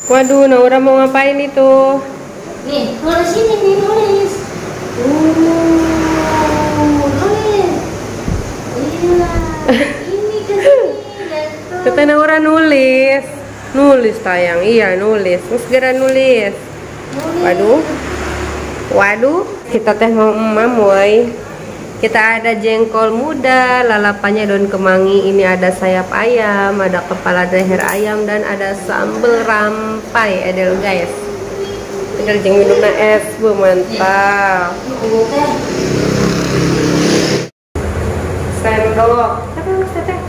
Waduh, Naura mau ngapain itu? Nih, nulis ini nih, nulis. Nulis. Iya, ini ke sini. Kata Naura nulis. Nulis tayang, iya nulis. Terus segera nulis. Waduh. Waduh, kita teh mau emam woy. Kita ada jengkol muda, lalapannya daun kemangi, ini ada sayap ayam, ada kepala leher ayam, dan ada sambal rampai edel guys. Tinggal jeng minumna es, bu mantap. Sendok.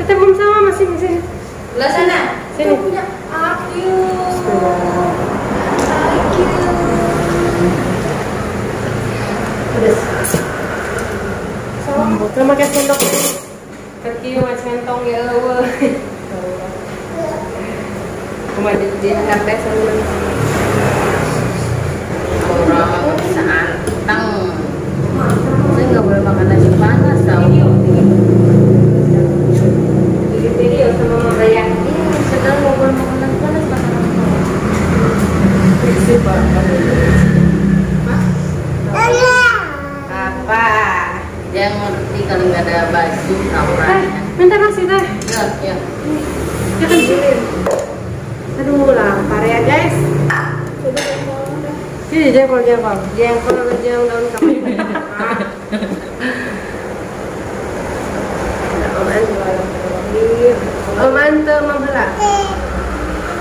Teteh belum sama masih di sini. Belah sana. Sini. Punya aku. Kita pakai sendok. Kaki mas sentong ya Allah. Kemarin di kafe sama. Orang bisa anteng. Saya nggak boleh makan nasi panas tau. Video sama mama ya. Iya, sedang nggak boleh makan nasi panas makan Apa? dia ngerti kalau nggak ada baju kauranya. Minta nasi teh. Ya, ya. Ya kan jilin. Aduh lapar ya guys. Sini jengkol jengkol jeng daun kemangi. Om Ante membela.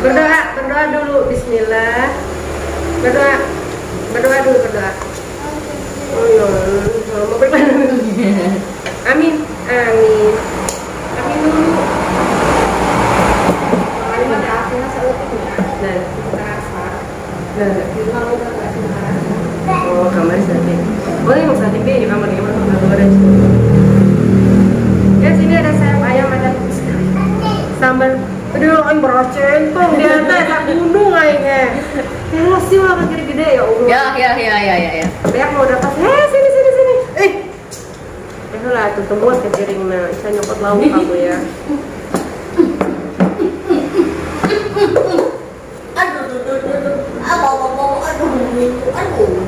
Berdoa dulu. Bismillah. Berdoa dulu berdoa. Oh iya, mau berdoa. Amin dulu. Oh, kamar sate. Oh, ini mau sate di kamar ini mah goreng. Ya, sini ada sayap ayam, ada sambal. Aduh, kan beras centong di atas, tak gunung aja. Ya sih malah gede-gede ya Allah. Ya. Lihat mau dapat. Sini. Lah tuh tembus ke piringnya. Bisa nyopot lauk kamu ya. Aduh.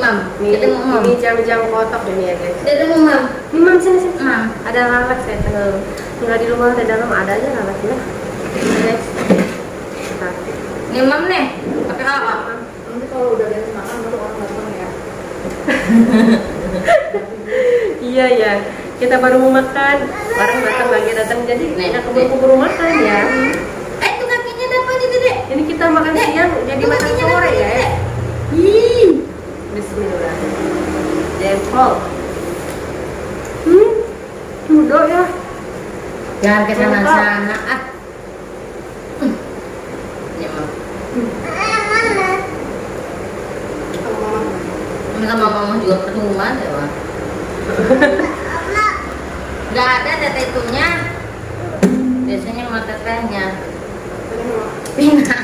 Mam, Ini jam-jam kotak ini ya guys. Dede mau mam. Mam sini. Mam. Ada lalak saya tinggal di rumah di dalam ada aja lalaknya. Guys. Nah. Nih mam nih. Pakai apa? Nanti kalau udah biasa makan baru orang datang ya. Iya ya. Kita baru mau makan. Orang lagi datang jadi kita keburu makan ya. Itu kakinya dapat nih Dede. Ini kita makan siang jadi makan sore ya. Bismillah. Jengkol. Mudah ya. Jangan ke sana-sana ah. Ya mam. Sama mama juga percuma ya Pak. Gak ada teteh itunya. Biasanya sama tetehnya. Pina.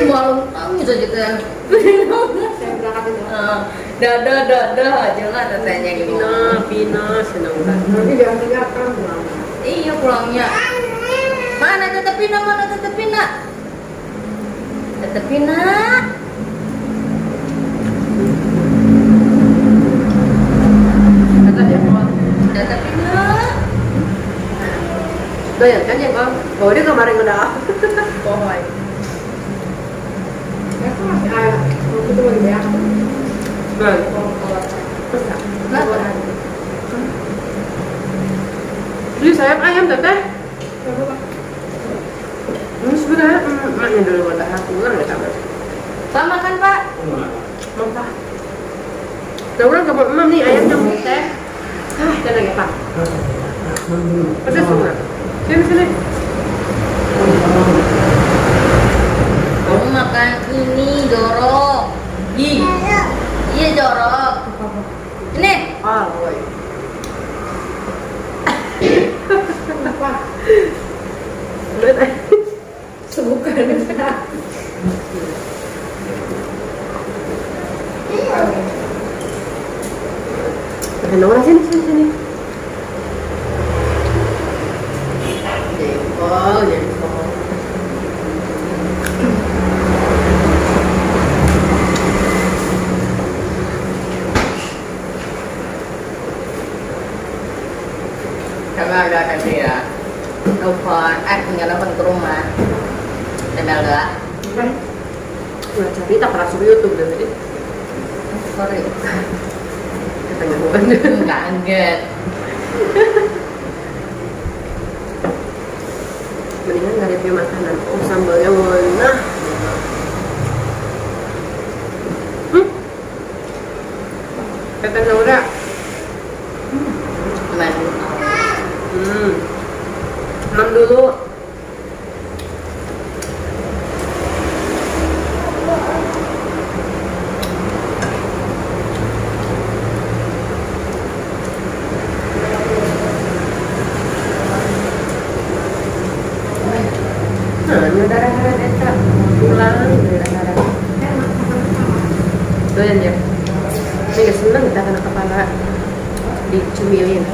Malu tahu bisa gitu kan. Saya berangkat itu. Dadah aja lah tetehnya gitu. Pina senang banget. Nanti jangan tinggalkan pulang. Iya pulangnya. Mana teteh Pina? Teteh Pina. Teteh Pina. Doyan kan jengkol? Oh dia kemarin udah. Bohong. Ya kan masih ada. Kalau itu lagi banyak. Bang. Terus Nggak. Ini sayap ayam teteh. Ini sebenarnya maknya dulu udah aku nggak sabar. Pak makan Pak. Mau pak? Naura nggak mau nih ayamnya mau teh. Kita lagi pak. Pedas semua. Sini. Kamu makan ini jorok. Iya jorok. Ini. Boy. Kenapa? Lihat Sebukan. Naura sini. Oh, jadi kok. Karena ada tadi ya, telepon, tinggal telepon ke rumah. Email enggak? Nggak cari, tak pernah suruh YouTube deh tadi. Sorry. Katanya bukan. Kaget. Mendingan nggak review makanan. Oh, sambalnya mana? Teteh Naura. Gimana? Mam dulu. Nah, darah-darah eta pulang darah-darah. Doyan ya. Ini gak seneng kita kena kepala dicemilin.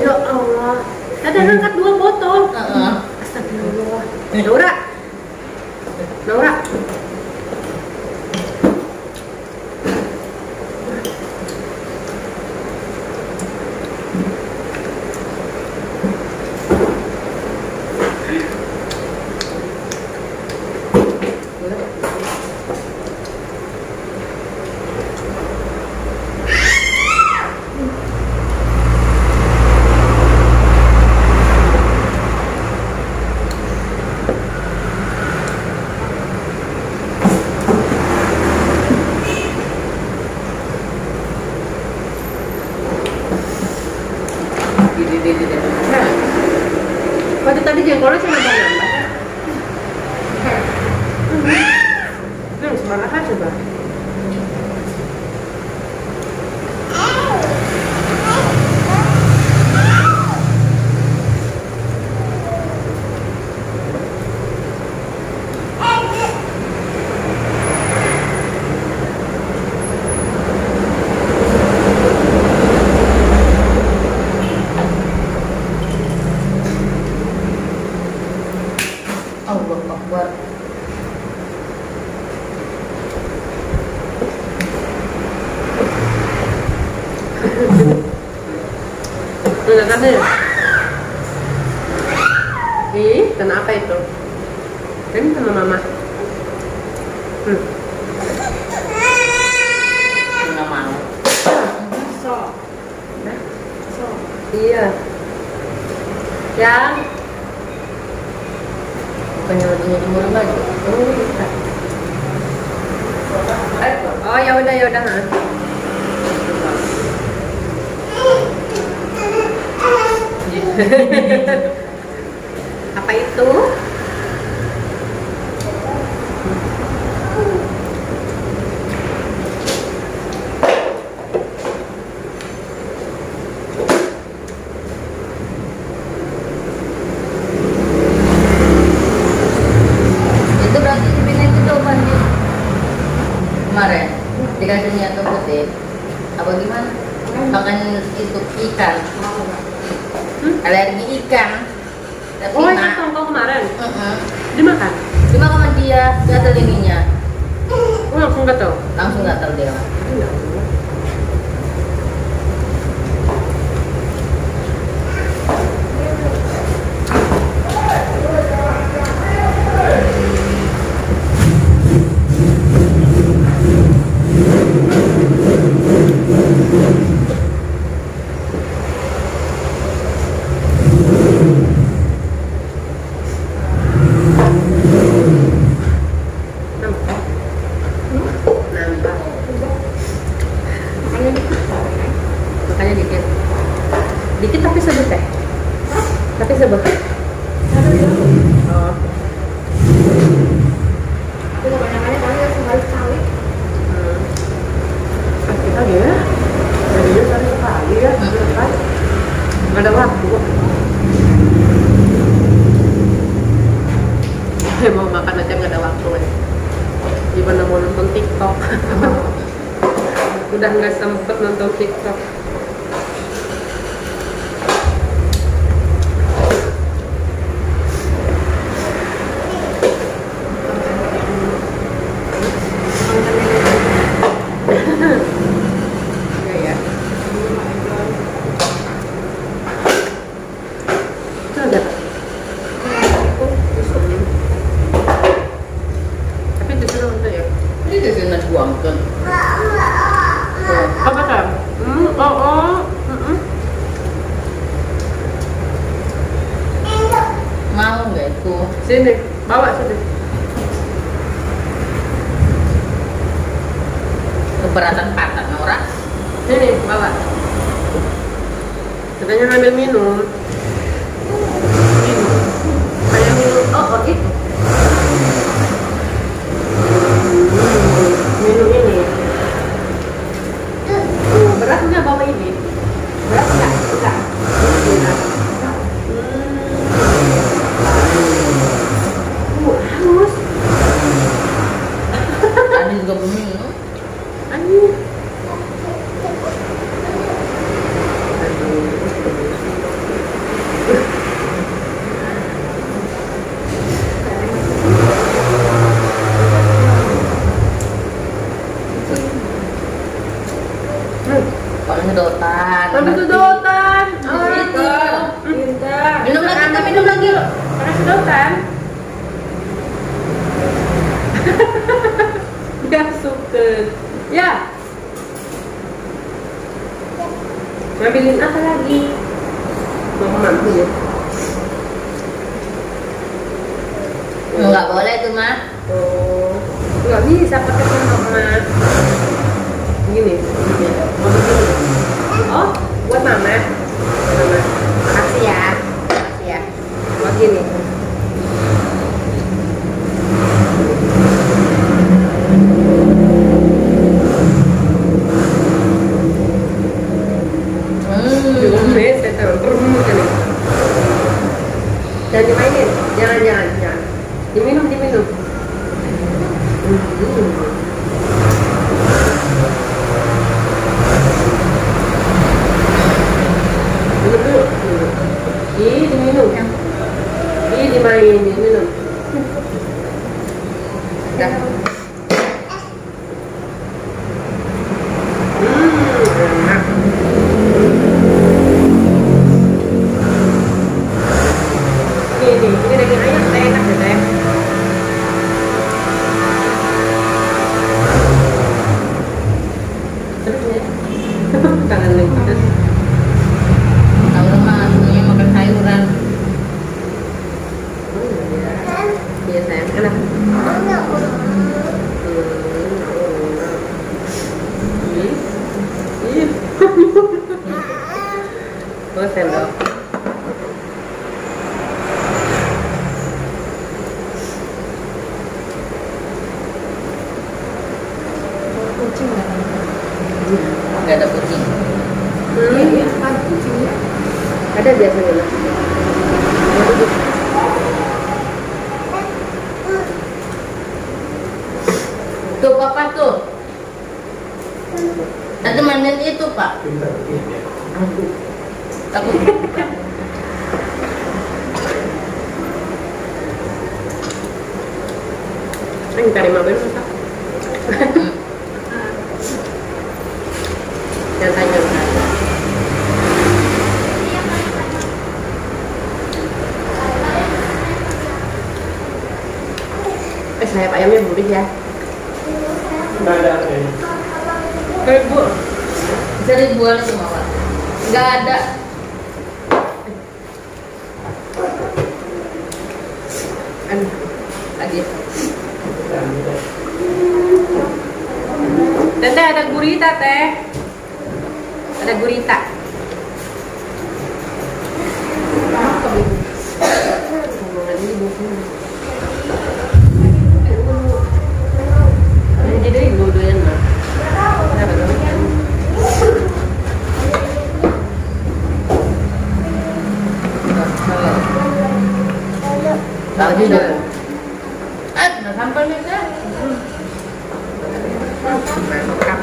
Ya Allah, ada angkat 2 botol. Astagfirullah. Naura, Naura. Waktu tadi jengkolnya saya nambah-nambah. Semarahan coba. Allah Akbar. Enggak kan ya? Ih, kenapa itu? Ini sama mama. Nggak mau. Sok. Sok. Iya. Yang Bukannya lagi jemur baju. oh ya udah ya udah. Apa itu? Itu berarti dipindahin ke Toban nih. Kemarin dikasih minyak putih. Apa gimana? Makan itu ikan. Alergi ikan. Tapi Oh, itu tongkol kemarin. Dimakan? Dimakan sama dia, gatal ininya. Oh, langsung gatel. Langsung gatal dia. Nambah. Dikit tapi sebut teh. Tapi sebut. Oh. Aku kebanyakannya paling sekali-sekali. Kita ya. Jadinya sekali ya. Nggak ada waktu. Mau makan aja nggak ada waktu ya. Gimana mau nonton TikTok? Udah nggak sempet nonton TikTok. Ya. Itu ada. Tapi di sana ada ya. Ini di sini buangkan. Apa kan? Mau nggak itu? Sini, bawa sini. Keberatan patat Nora. Sini, bawa. Katanya ngambil minum. Minum. Kayak minum. Oh, gitu. Minum ini. Berat nggak bawa ini? Berat nggak? Enggak. Halus. Tadi juga belum minum. Aduh. Kalau sedotan. Sampai sedotan. Oh, itu. Pintar. Minum lagi, kita minum lagi loh. Pakai sedotan. Dia suka. Ya. Ngambilin apa lagi? Mau mampu ya? Nggak boleh tuh mah. Oh, nggak bisa pakai sendok mas. Gini. Mau begini. Oh, buat mama. Mama. Makasih ya. Makasih ya. Buat gini. Jangan dimainin, jangan. Diminum. Minum dulu. Ih, diminum. Ih, dimainin, minum. Dah. Enak. Ini daging ayam enak ya teh. Terus ya, kangen nih pedas. Kalau mah semuanya makan sayuran. Iya sayang, enak. Oh sendok. Kucing nggak ada. Nggak ada kucing. Iya, ada kucingnya. Ada biasanya lah. Tuh papa tuh. Tadi mandiin itu pak. Takut. Ini cari mobil masak. Jangan tanya. Sayap ayamnya gurih ya. Nggak ada ya. Bu. Bisa dibuang itu mawar. Nggak ada. Lagi. Tete ada gurita teh. Ada gurita. Jadi dua-duanya mah. Tahu juga. Nah sampelnya kan. Mantap.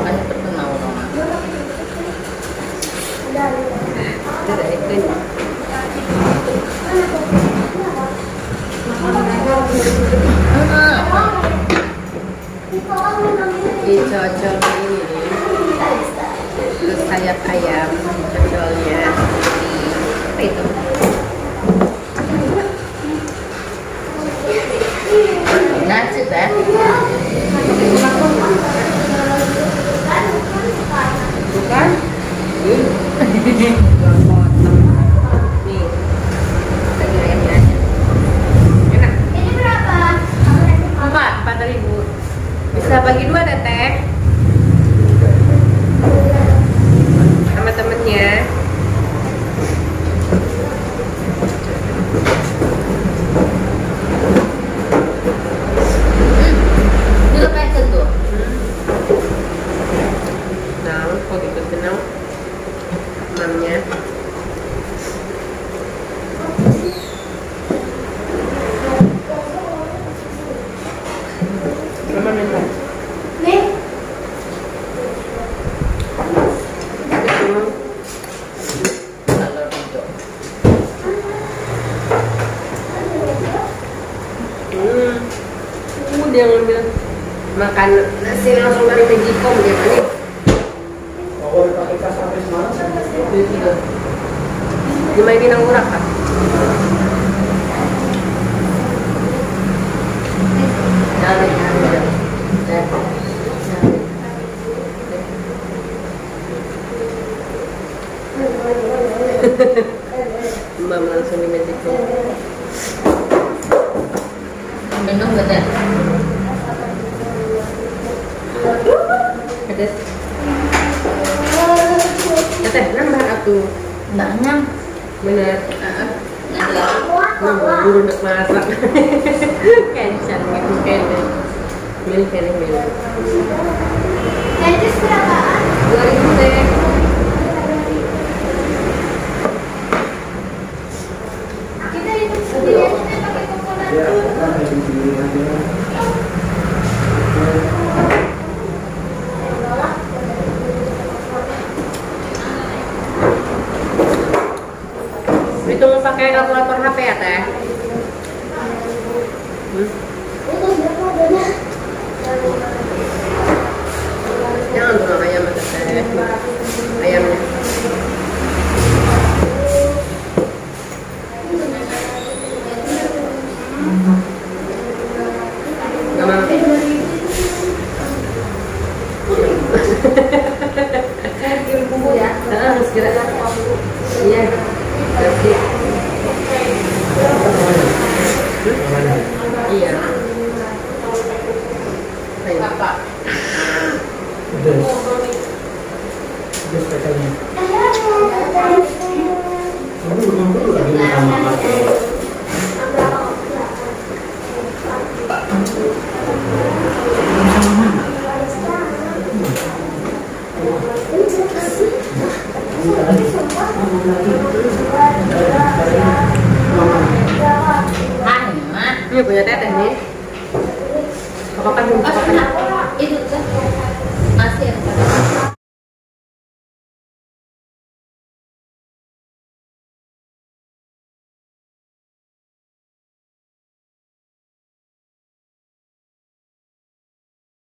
Kan terkenal orang. Tidak itu. Dicocol ini terus sayap ayam cocolnya apa itu Nasi kan? bukan dua potong nih tadi ayamnya enak. Ini berapa? 4.000 bisa bagi 2 teteh sama temennya. Dulu kayak gitu. Nah, kok gitu kenal mamnya. Mama minta. Nih. Ada semua. Kalau gitu. Dia ngambil makan nasi langsung dari Magicom dia nih. Kalau pakai kas sampai semalam, Gitu. Dimainin ang urak kah? Mbak langsung di Magicom. Minum gak deh? Pedes. Teteh, nambah atuh. Nggak nyam. Bener. Nambah buru untuk masak. Kencan gitu kene. Milih kene milih. Kentis berapaan? 2.000 teh. Kita itu sendiri aja deh pakai coconut. ya kan di sini aja. Itu pakai kalkulator HP ya teh? Jangan tuh ayam teh. Ayamnya. Gak mau. Kirim bumbu ya. Harus kira. Iya. Berarti. Iya. Ayo. Apa? Pedes. Pedes kacangnya. Tapi betul-betul lagi makan. Ah, ini mah. Ini punya teteh nih. Apa kan belum?